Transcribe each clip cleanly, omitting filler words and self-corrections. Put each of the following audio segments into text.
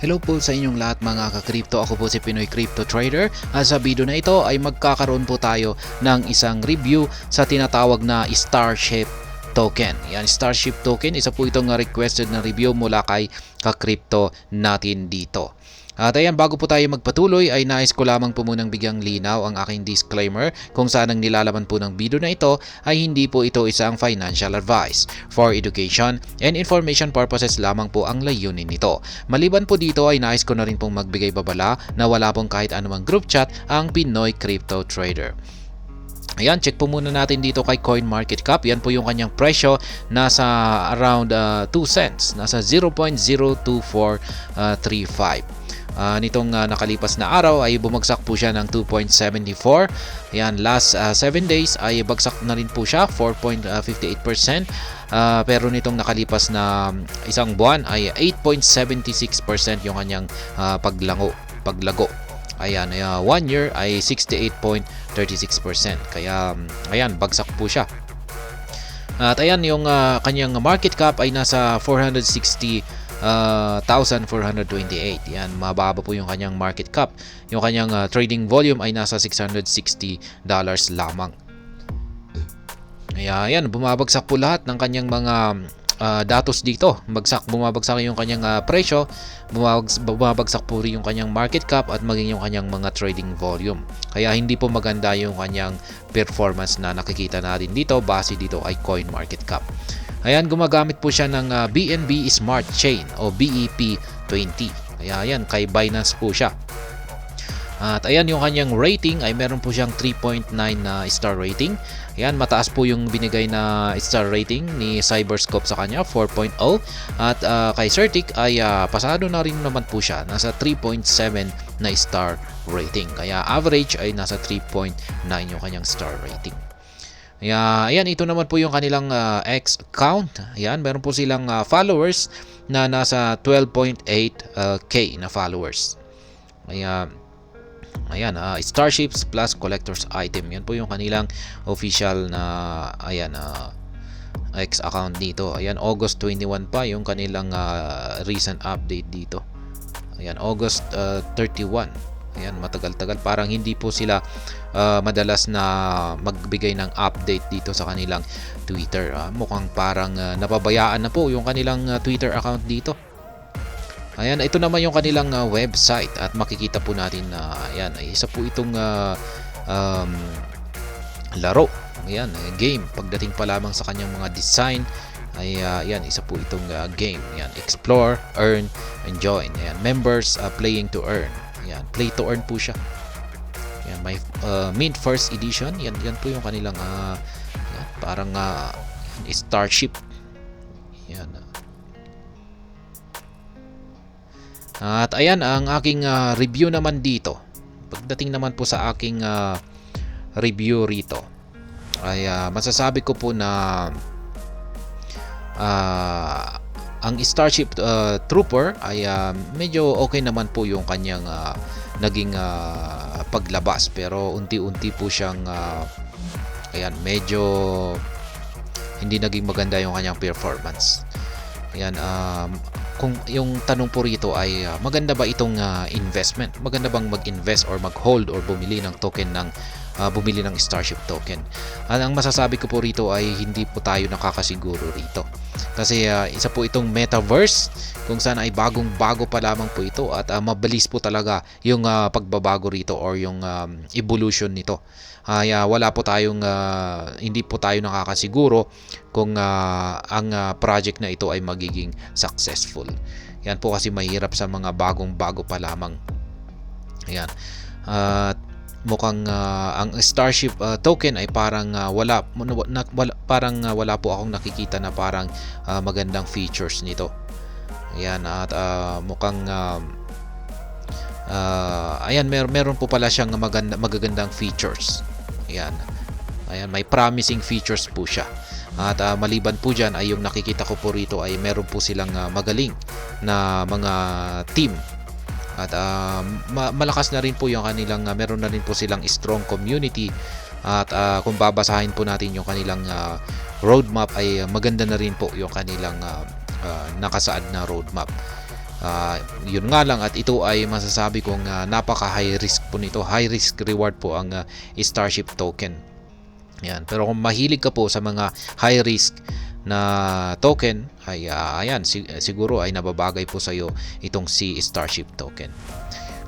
Hello po sa inyong lahat mga ka-crypto. Ako po si Pinoy Crypto Trader. At sa video na ito ay magkakaroon po tayo ng isang review sa tinatawag na Starship token. Yan, Starship token, isa po itong requested na review mula kay ka-crypto natin dito. At ayan, bago po tayo magpatuloy ay nais ko lamang po munang bigyang linaw ang aking disclaimer kung saan ang nilalaman po ng video na ito ay hindi po ito isang financial advice. For education and information purposes lamang po ang layunin nito. Maliban po dito ay nais ko na rin pong magbigay babala na wala pong kahit anumang group chat ang Pinoy Crypto Trader. Ayan, check po muna natin dito kay CoinMarketCap. Yan po yung kanyang presyo, nasa around 2 cents, nasa 0.02435. Nitong nakalipas na araw ay bumagsak po siya ng 2.74. Ayan, last 7 days ay bagsak na rin po siya 4.58%. Pero nitong nakalipas na isang buwan ay 8.76% yung kanyang paglago. Ayan, 1 year ay 68.36%. Kaya ayan, bagsak po siya. At ayan, yung kanyang market cap ay nasa 460,428. Yan, mababa po yung kanyang market cap. Yung kanyang trading volume ay nasa $660 lamang. Kaya yan, bumabagsak po lahat ng kanyang mga datos dito. Bumabagsak yung kanyang presyo, bumabagsak po rin yung kanyang market cap at maging yung kanyang mga trading volume. Kaya hindi po maganda yung kanyang performance na nakikita natin dito base dito ay CoinMarketCap. Ayan, gumagamit po siya ng BNB Smart Chain o BEP20. Kaya ayan, kay Binance po siya. At ayan, yung kanyang rating ay meron po siyang 3.9 na star rating. Ayan, mataas po yung binigay na star rating ni Cyberscope sa kanya, 4.0. At kay Certic ay pasado na rin naman po siya, nasa 3.7 na star rating. Kaya average ay nasa 3.9 yung kanyang star rating. Ayan, ito naman po yung kanilang X account. Ayan, meron po silang followers na nasa 12.8k na followers. Ayan, Starships plus Collector's Item. Yan po yung kanilang official na X account dito. Ayan, August 21 pa yung kanilang recent update dito. Ayan, August 31. Ayan, matagal-tagal. Parang hindi po sila madalas na magbigay ng update dito sa kanilang Twitter. Mukhang parang napabayaan na po yung kanilang Twitter account dito. Ayan, ito naman yung kanilang website at makikita po natin na ayan, isa po itong laro. Ayan, game. Pagdating pa lamang sa kanyang mga design ay ayan, isa po itong game. Ayan, explore, earn, and join. Ayan, members playing to earn. Ayan, play to earn po siya. Ayan, may mint first edition. Yan po yung kanilang ayan, parang Starship. Ayan. At ayan, ang aking review naman dito. Pagdating naman po sa aking review rito ay masasabi ko po na ang Starship Trooper ay medyo okay naman po yung kanyang naging paglabas, pero unti-unti po siyang ayan, medyo hindi naging maganda yung kanyang performance. Ayan, kung yung tanong po rito ay maganda ba itong investment? Maganda bang mag-invest or mag-hold or bumili ng token ng bumili ng Starship token? Ang masasabi ko po rito ay hindi po tayo nakakasiguro rito. Kasi isa po itong metaverse kung saan ay bagong-bago pa lamang po ito at mabilis po talaga yung pagbabago rito or yung evolution nito. Wala po tayong hindi po tayo nakakasiguro kung ang project na ito ay magiging successful. Yan po kasi mahirap sa mga bagong-bago pa lamang. Ayan. Mukhang ang Starship token ay parang wala po akong nakikita na parang magandang features nito. Ayan, at mukhang ayan, meron po pala siyang magagandang features. Ayan. Ayan, may promising features po siya. At maliban po dyan ay yung nakikita ko po rito ay meron po silang magaling na mga team. At malakas na rin po yung kanilang meron na rin po silang strong community. At kung babasahin po natin yung kanilang roadmap ay maganda na rin po yung kanilang nakasaad na roadmap. Yun nga lang, at ito ay masasabi kong napaka high risk po nito, high risk reward po ang Starship token. Yan. Pero kung mahilig ka po sa mga high risk na token, ay ayan, siguro ay nababagay po sa iyo itong si Starship token.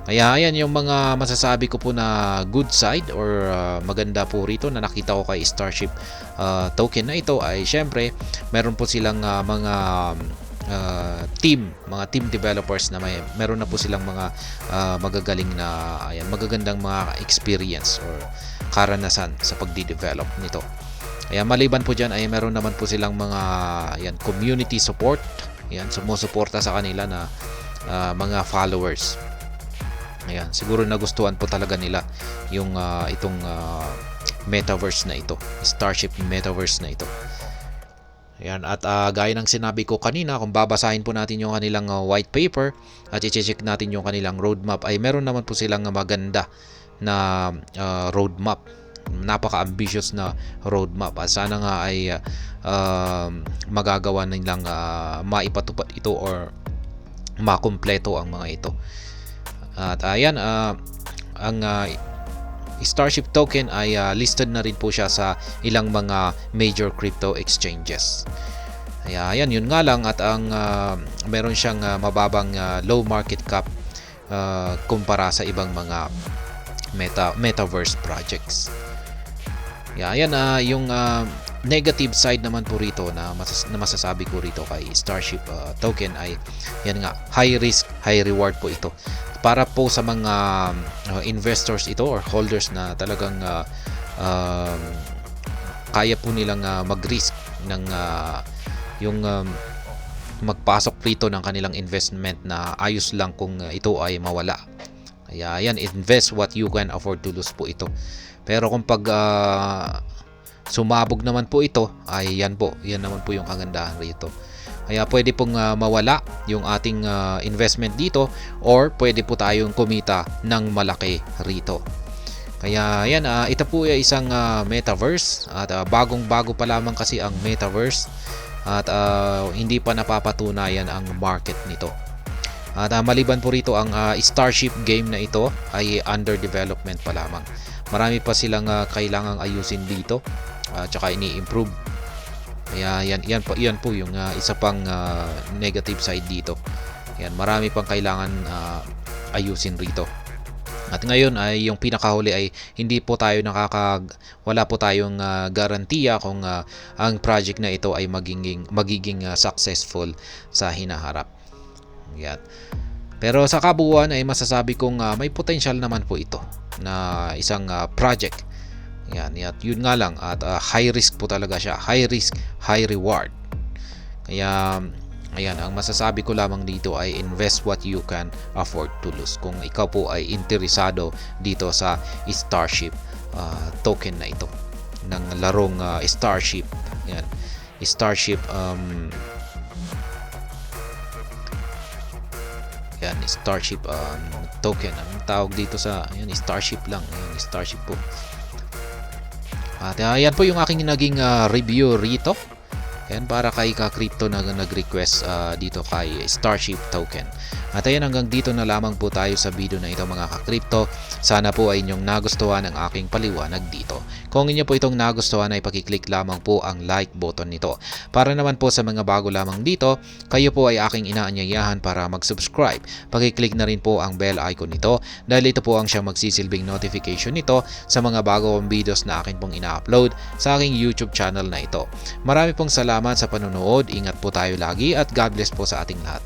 Kaya ayan yung mga masasabi ko po na good side or maganda po rito na nakita ko kay Starship token na ito ay syempre meron po silang mga mga team developers na meron na po silang mga magagaling na magagandang mga experience or karanasan sa pagdi-develop nito. Kaya maliban po diyan ay meron naman po silang mga community support. Sumusuporta sa kanila na mga followers. Ayan, siguro nagustuhan po talaga nila yung itong metaverse na ito, Starship metaverse na ito. Ayan, at gaya ng sinabi ko kanina, kung babasahin po natin yung kanilang white paper at i-check natin yung kanilang roadmap, ay meron naman po silang maganda na roadmap. Napaka-ambitious na roadmap. At sana nga ay magagawa nilang maipatupad ito or makumpleto ang mga ito. At ayan, ang Starship token ay listed na rin po siya sa ilang mga major crypto exchanges. Ayan, yun nga lang, at ang meron siyang mababang low market cap kumpara sa ibang mga metaverse projects. Ayan, yung negative side naman po rito na masasabi ko rito kay Starship token ay yan nga, high risk, high reward po ito. Para po sa mga investors ito or holders na talagang kaya po nilang mag-risk ng yung magpasok rito ng kanilang investment na ayos lang kung ito ay mawala. Kaya yan, invest what you can afford to lose po ito. Pero kung pag sumabog naman po ito, ay yan naman po yung kagandahan rito. Kaya pwede pong mawala yung ating investment dito or pwede po tayong kumita ng malaki rito. Kaya yan, ito po ay isang metaverse at bagong-bago pa lamang kasi ang metaverse at hindi pa napapatunayan ang market nito. At maliban po rito, ang Starship game na ito ay under development pa lamang. Marami pa silang kailangang ayusin dito at saka ini-improve. Kaya yan po yung isa pang negative side dito. Yan, marami pang kailangan ayusin rito. At ngayon ay yung pinakahuli ay hindi po tayo wala po tayong garantiya kung ang project na ito ay magiging successful sa hinaharap. Yan. Pero sa kabuuan ay masasabi kong may potential naman po ito na isang project. Yan, yun nga lang, at high risk po talaga siya. High risk, high reward. Kaya ayan, ang masasabi ko lamang dito ay invest what you can afford to lose. Kung ikaw po ay interesado dito sa Starship token na ito ng larong Starship. Yan. Starship yan, Starship token. Ang tawag dito sa Starship lang. Yan, Starship po. At yan po yung aking naging review rito. Yan, para kay ka-crypto na nag-request dito kay Starship token. At ayan, hanggang dito na lamang po tayo sa video na ito mga ka-crypto. Sana po ay inyong nagustuhan ang aking paliwanag dito. Kung inyo po itong nagustuhan ay pakiclick lamang po ang like button nito. Para naman po sa mga bago lamang dito, kayo po ay aking inaanyayahan para mag-subscribe. Pakiclick na rin po ang bell icon nito dahil ito po ang siyang magsisilbing notification nito sa mga bagong videos na akin pong ina-upload sa aking YouTube channel na ito. Marami pong salamat sa panonood. Ingat po tayo lagi at God bless po sa ating lahat.